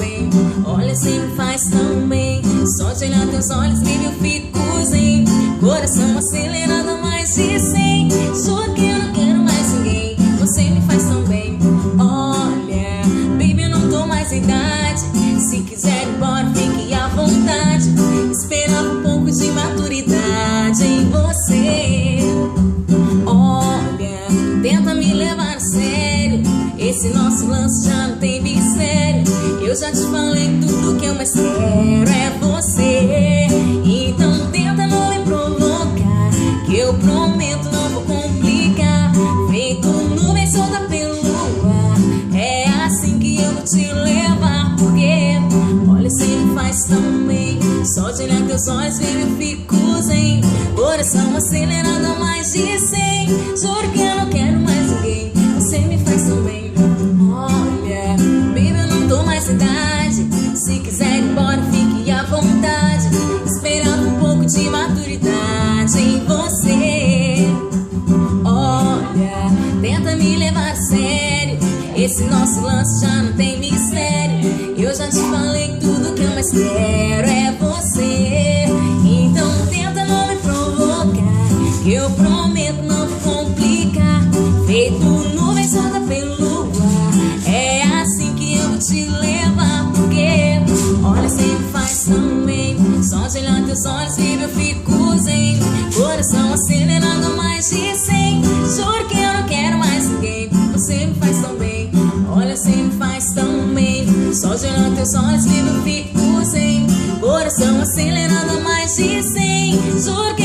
bem. Olha, você me faz tão bem. Só de olhar teus olhos, baby, eu fico zen. Coração acelerado a mais de 100. Juro que eu não quero mais ninguém. Você me faz tão bem. Olha, baby, eu não tô mais em idade. Se quiser ir embora, fique à vontade. Esperava um pouco de maturidade em você. Olha, tenta me levar a sério. Esse nosso lance já não tem mistério. Eu já te falei tudo que eu mais quero é você. Então tenta não me provocar, que eu prometo não vou complicar. Feito nuvem solta pelo ar, é assim que eu vou te levar. Porque, olha, você me faz tão bem. Só de olhar teus olhos, baby, eu fico zen. Coração acelerado a mais de 100. Juro que eu não quero mais ninguém. Você me faz tão bem. Olha, baby, eu não tô mais em idade. Se quiser ir embora, fique à vontade. Esperando um pouco de maturidade em você. Olha, tenta me levar a sério. Esse nosso lance já não tem mistério. Eu já te falei tudo que eu mais quero é você. Então tenta não me provocar, que eu prometo não vou complicar. Feito nuvem solta pelo ar, é assim que eu vou te levar. Porque, olha, você me faz tão bem. Só de olhar teus olhos, baby, eu fico zen. Coração acelerado a mais de 100. Juro que eu não quero mais ninguém. Você me faz tão bem. Olha, você me faz tão bem. Só de olhar teus olhos, baby, eu fico zen. Coração acelerado a mais de 100. Juro que